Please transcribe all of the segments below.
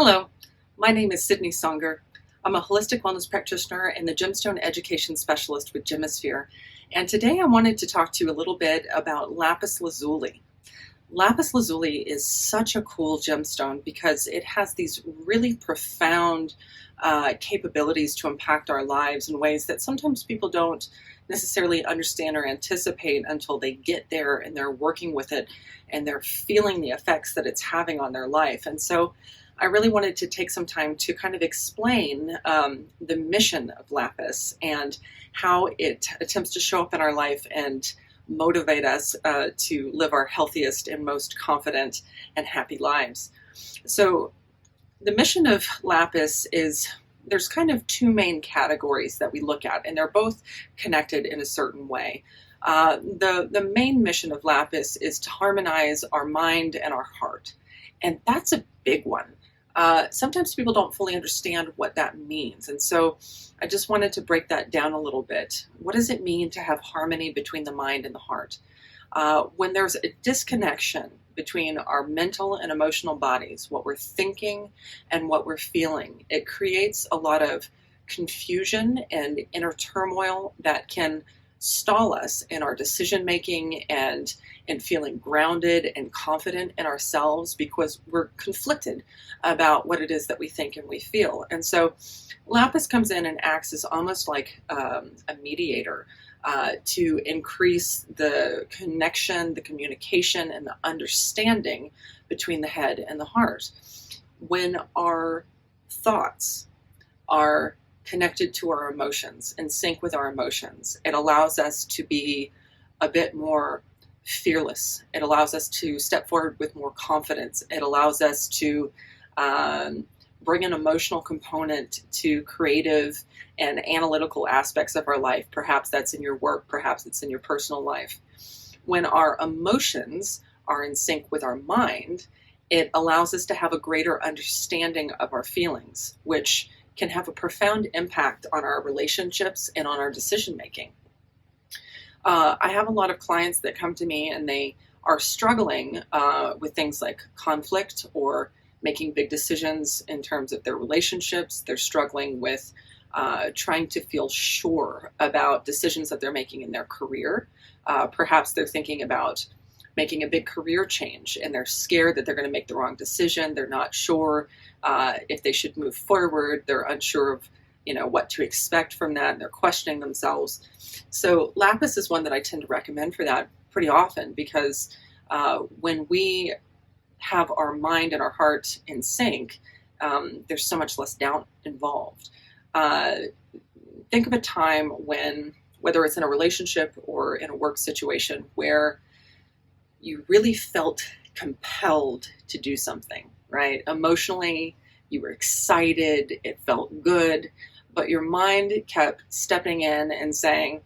Hello, my name is Sydney Songer. I'm a holistic wellness practitioner and the Gemstone Education Specialist with Gemisphere. And today I wanted to talk to you a little bit about lapis lazuli. Lapis lazuli is such a cool gemstone because it has these really profound capabilities to impact our lives in ways that sometimes people don't necessarily understand or anticipate until they get there and they're working with it and they're feeling the effects that it's having on their life. And so I really wanted to take some time to kind of explain the mission of lapis and how it attempts to show up in our life and motivate us to live our healthiest and most confident and happy lives. So the mission of lapis is there's kind of two main categories that we look at, and they're both connected in a certain way. The main mission of lapis is to harmonize our mind and our heart, and that's a big one. Sometimes people don't fully understand what that means, and so I just wanted to break that down a little bit. What does it mean to have harmony between the mind and the heart? When there's a disconnection between our mental and emotional bodies, what we're thinking and what we're feeling, it creates a lot of confusion and inner turmoil that can stall us in our decision making and in feeling grounded and confident in ourselves because we're conflicted about what it is that we think and we feel. And so lapis comes in and acts as almost like a mediator to increase the connection, the communication, and the understanding between the head and the heart. When our thoughts are connected to our emotions, in sync with our emotions, it allows us to be a bit more fearless. It allows us to step forward with more confidence. It allows us to bring an emotional component to creative and analytical aspects of our life. Perhaps that's in your work, perhaps it's in your personal life. When our emotions are in sync with our mind, it allows us to have a greater understanding of our feelings, which can have a profound impact on our relationships and on our decision making. I have a lot of clients that come to me and they are struggling with things like conflict or making big decisions in terms of their relationships. They're struggling with trying to feel sure about decisions that they're making in their career. Perhaps they're thinking about making a big career change and they're scared that they're going to make the wrong decision. They're not sure if they should move forward. They're unsure of what to expect from that, and they're questioning themselves. So lapis is one that I tend to recommend for that pretty often because when we have our mind and our heart in sync, there's so much less doubt involved. Think of a time when, whether it's in a relationship or in a work situation, where you really felt compelled to do something, right? Emotionally, you were excited, it felt good, but your mind kept stepping in and saying,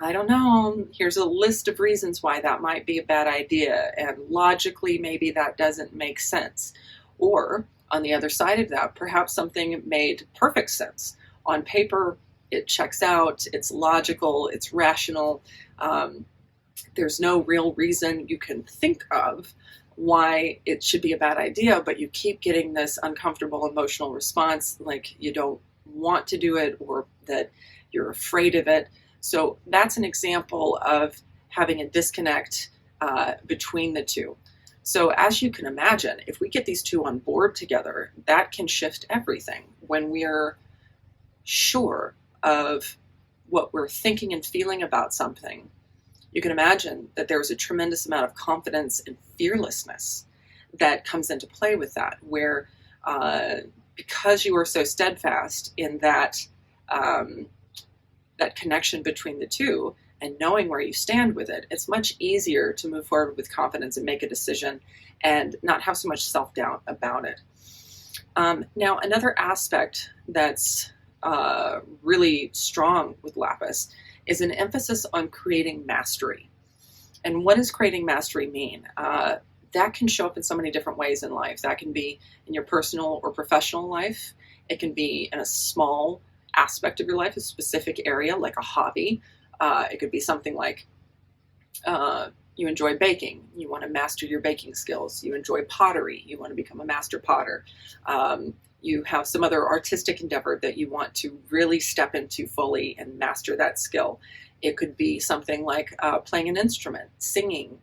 I don't know, here's a list of reasons why that might be a bad idea, and logically maybe that doesn't make sense. Or on the other side of that, perhaps something made perfect sense. On paper, it checks out, it's logical, it's rational. There's no real reason you can think of why it should be a bad idea, but you keep getting this uncomfortable emotional response, like you don't want to do it or that you're afraid of it. So that's an example of having a disconnect between the two. So as you can imagine, if we get these two on board together, that can shift everything. When we're sure of what we're thinking and feeling about something, you can imagine that there's a tremendous amount of confidence and fearlessness that comes into play with that, where because you are so steadfast in that that connection between the two and knowing where you stand with it, it's much easier to move forward with confidence and make a decision and not have so much self-doubt about it. Now, another aspect that's really strong with lapis is an emphasis on creating mastery. And what does creating mastery mean? That can show up in so many different ways in life. That can be in your personal or professional life. It can be in a small aspect of your life, a specific area like a hobby. It could be something like you enjoy baking, you want to master your baking skills. You enjoy pottery, you want to become a master potter. You have some other artistic endeavor that you want to really step into fully and master that skill. It could be something like playing an instrument, singing.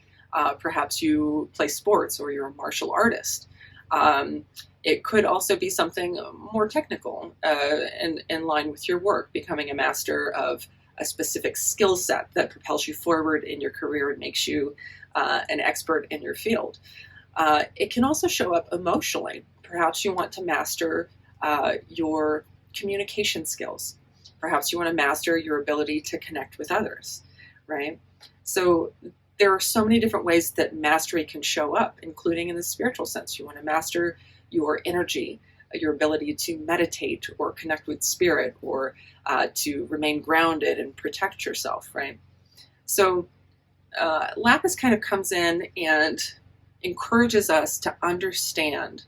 Perhaps you play sports or you're a martial artist. It could also be something more technical in line with your work, becoming a master of a specific skill set that propels you forward in your career and makes you an expert in your field. It can also show up emotionally. Perhaps you want to master your communication skills. Perhaps you want to master your ability to connect with others, right? So there are so many different ways that mastery can show up, including in the spiritual sense. You want to master your energy, your ability to meditate or connect with spirit, or to remain grounded and protect yourself, right? So Lapis kind of comes in and encourages us to understand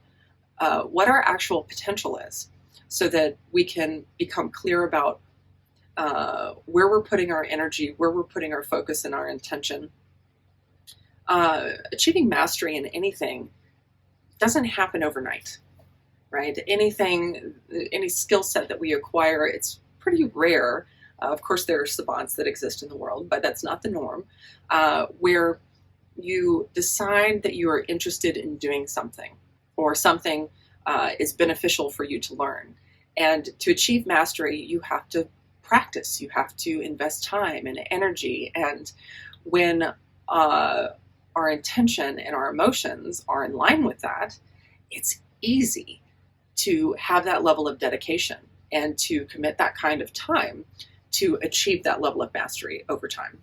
what our actual potential is, so that we can become clear about where we're putting our energy, where we're putting our focus and our intention. Achieving mastery in anything doesn't happen overnight, right? Any skill set that we acquire, it's pretty rare. Of course, there are savants that exist in the world, but that's not the norm, where you decide that you are interested in doing something, or something is beneficial for you to learn. And to achieve mastery, you have to practice. You have to invest time and energy. And when our intention and our emotions are in line with that, it's easy to have that level of dedication and to commit that kind of time to achieve that level of mastery over time.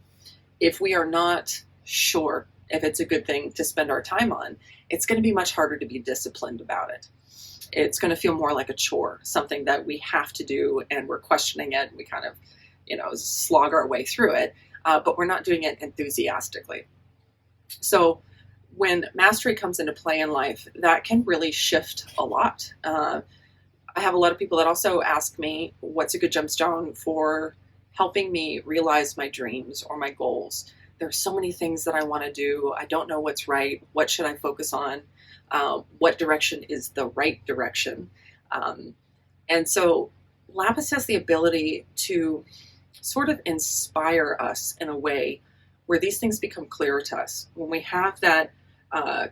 If we are not sure if it's a good thing to spend our time on, it's going to be much harder to be disciplined about it. It's going to feel more like a chore, something that we have to do, and we're questioning it. We kind of, slog our way through it, but we're not doing it enthusiastically. So when mastery comes into play in life, that can really shift a lot. I have a lot of people that also ask me, what's a good gemstone for helping me realize my dreams or my goals? There's so many things that I want to do. I don't know what's right. What should I focus on? What direction is the right direction? And so Lapis has the ability to sort of inspire us in a way where these things become clearer to us. When we have that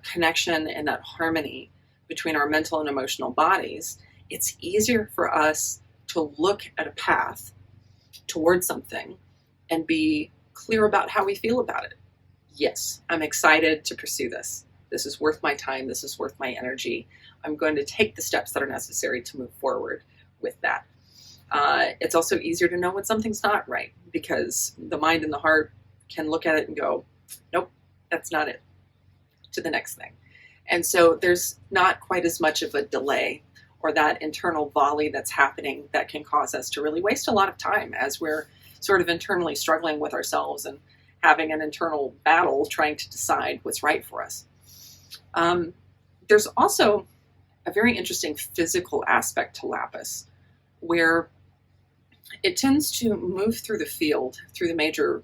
connection and that harmony between our mental and emotional bodies, it's easier for us to look at a path towards something and be clear about how we feel about it. Yes, I'm excited to pursue this. This is worth my time. This is worth my energy. I'm going to take the steps that are necessary to move forward with that. It's also easier to know when something's not right, because the mind and the heart can look at it and go, nope, that's not it, to the next thing. And so there's not quite as much of a delay or that internal volley that's happening that can cause us to really waste a lot of time as we're sort of internally struggling with ourselves and having an internal battle trying to decide what's right for us. There's also a very interesting physical aspect to Lapis, where it tends to move through the field, through the major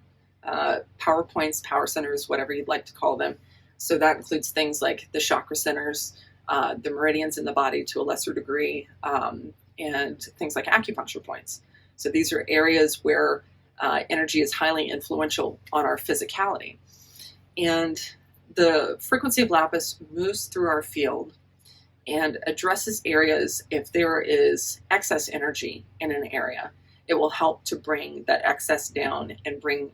power points, power centers, whatever you'd like to call them. So that includes things like the chakra centers, the meridians in the body to a lesser degree, and things like acupuncture points. So these are areas where energy is highly influential on our physicality. And the frequency of Lapis moves through our field and addresses areas. If there is excess energy in an area, it will help to bring that excess down and bring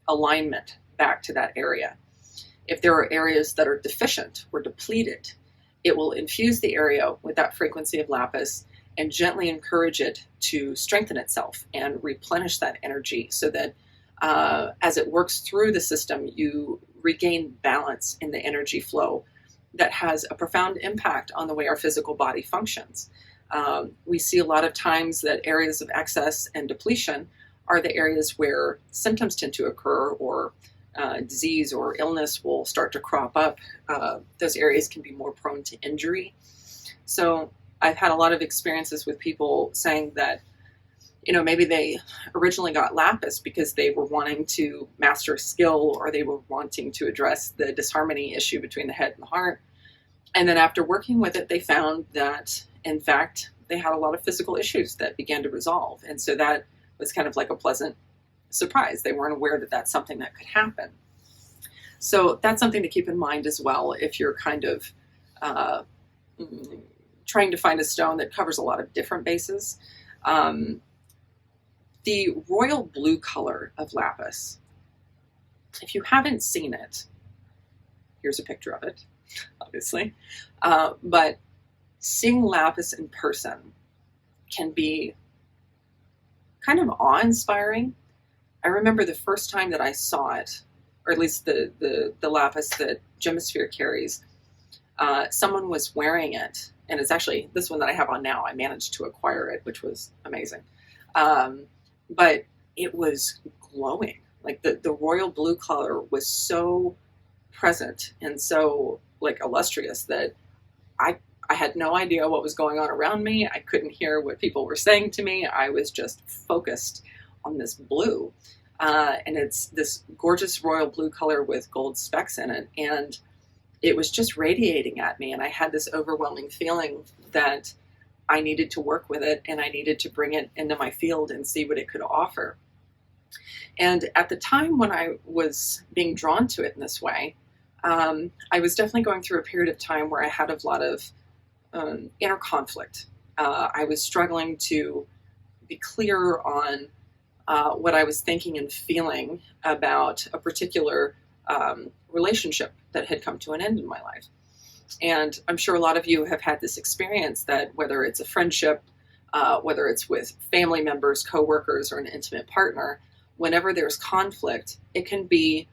alignment back to that area. If there are areas that are deficient or depleted, it will infuse the area with that frequency of Lapis and gently encourage it to strengthen itself and replenish that energy, so that as it works through the system, you regain balance in the energy flow that has a profound impact on the way our physical body functions. We see a lot of times that areas of excess and depletion are the areas where symptoms tend to occur, or disease or illness will start to crop up. Those areas can be more prone to injury. So I've had a lot of experiences with people saying that maybe they originally got lapis because they were wanting to master a skill, or they were wanting to address the disharmony issue between the head and the heart. And then after working with it, they found that, in fact, they had a lot of physical issues that began to resolve. And so that was kind of like a pleasant surprise. They weren't aware that that's something that could happen. So that's something to keep in mind as well if you're kind of trying to find a stone that covers a lot of different bases. The royal blue color of lapis, if you haven't seen it, here's a picture of it, obviously. But seeing lapis in person can be kind of awe-inspiring. I remember the first time that I saw it, or at least the lapis that Gemisphere carries, someone was wearing it, and it's actually this one that I have on now. I managed to acquire it, which was amazing. But it was glowing. Like the royal blue color was so present and so like illustrious that I had no idea what was going on around me. I couldn't hear what people were saying to me. I was just focused on this blue. And it's this gorgeous royal blue color with gold specks in it. And it was just radiating at me. And I had this overwhelming feeling that I needed to work with it, and I needed to bring it into my field and see what it could offer. And at the time when I was being drawn to it in this way, I was definitely going through a period of time where I had a lot of inner conflict. I was struggling to be clear on what I was thinking and feeling about a particular relationship that had come to an end in my life. And I'm sure a lot of you have had this experience that whether it's a friendship, whether it's with family members, coworkers, or an intimate partner, whenever there's conflict, it can be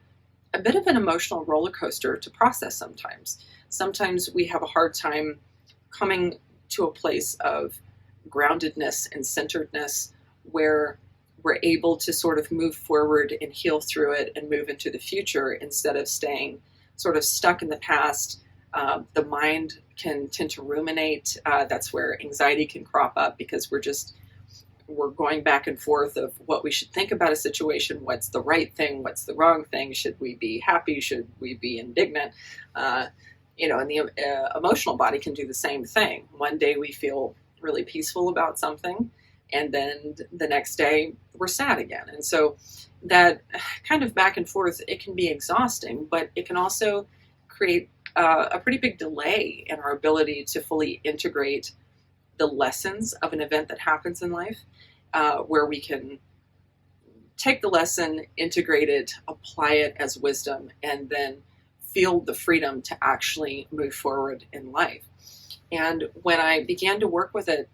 a bit of an emotional roller coaster to process sometimes. Sometimes we have a hard time coming to a place of groundedness and centeredness where we're able to sort of move forward and heal through it and move into the future instead of staying sort of stuck in the past. The mind can tend to ruminate. That's where anxiety can crop up because we're going back and forth of what we should think about a situation. What's the right thing? What's the wrong thing? Should we be happy? Should we be indignant? And the emotional body can do the same thing. One day we feel really peaceful about something, and then the next day we're sad again. And so that kind of back and forth, it can be exhausting, but it can also create a pretty big delay in our ability to fully integrate the lessons of an event that happens in life, where we can take the lesson, integrate it, apply it as wisdom, and then feel the freedom to actually move forward in life. And when I began to work with it,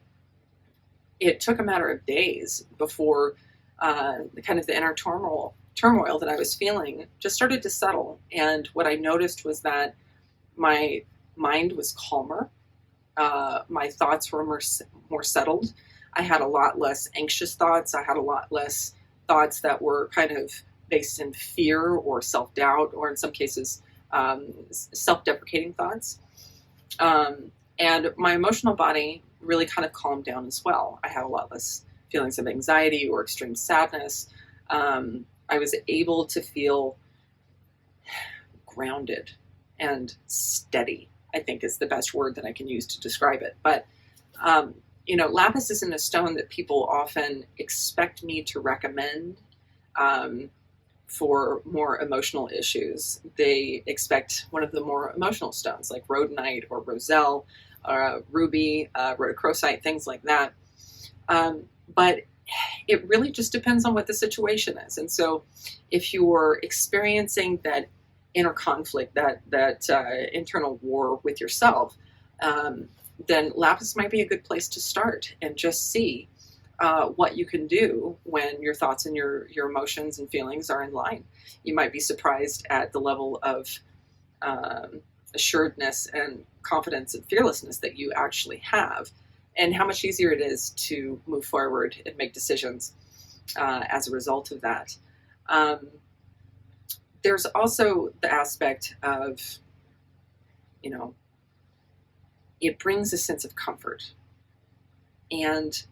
it took a matter of days before the inner turmoil that I was feeling just started to settle. And what I noticed was that my mind was calmer. My thoughts were more settled. I had a lot less anxious thoughts. I had a lot less thoughts that were kind of based in fear or self-doubt, or in some cases, self-deprecating thoughts. And my emotional body really kind of calmed down as well. I had a lot less feelings of anxiety or extreme sadness. I was able to feel grounded and steady, I think is the best word that I can use to describe it. But, lapis isn't a stone that people often expect me to recommend for more emotional issues. They expect one of the more emotional stones like rhodonite or roselle, ruby, rhodochrosite, things like that. But it really just depends on what the situation is. And so if you're experiencing that inner conflict, that internal war with yourself, then lapis might be a good place to start and just see what you can do when your thoughts and your emotions and feelings are in line. You might be surprised at the level of assuredness and confidence and fearlessness that you actually have, and how much easier it is to move forward and make decisions as a result of that. There's also the aspect of, it brings a sense of comfort. And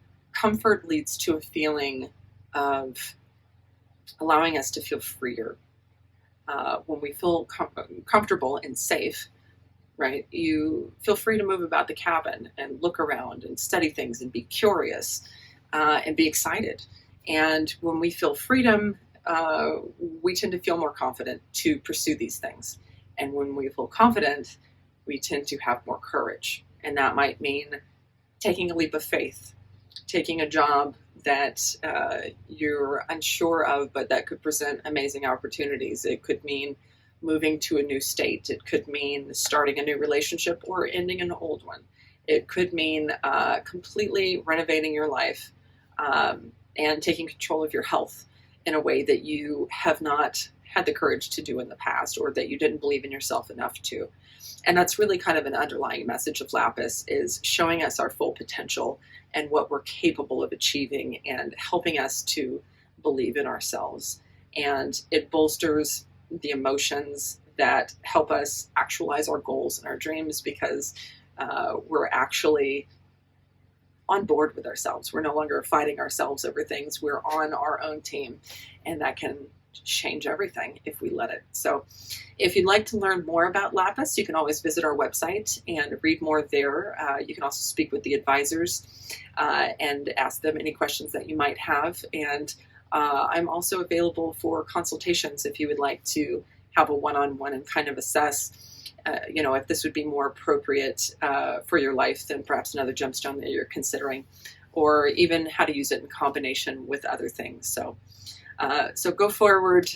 comfort leads to a feeling of allowing us to feel freer. When we feel comfortable and safe, right, you feel free to move about the cabin and look around and study things and be curious and be excited. And when we feel freedom, we tend to feel more confident to pursue these things. And when we feel confident, we tend to have more courage. And that might mean taking a leap of faith, taking a job that you're unsure of, but that could present amazing opportunities. It could mean moving to a new state. It could mean starting a new relationship or ending an old one. It could mean completely renovating your life and taking control of your health in a way that you have not had the courage to do in the past, or that you didn't believe in yourself enough to. And that's really kind of an underlying message of Lapis, is showing us our full potential and what we're capable of achieving, and helping us to believe in ourselves. And it bolsters the emotions that help us actualize our goals and our dreams, because we're actually on board with ourselves. We're no longer fighting ourselves over things. We're on our own team, and that can change everything if we let it. So if you'd like to learn more about Lapis, you can always visit our website and read more there. You can also speak with the advisors and ask them any questions that you might have. And I'm also available for consultations if you would like to have a one-on-one and kind of assess if this would be more appropriate for your life than perhaps another gemstone that you're considering, or even how to use it in combination with other things. So go forward,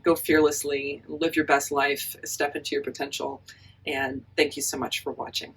go fearlessly, live your best life, step into your potential, and thank you so much for watching.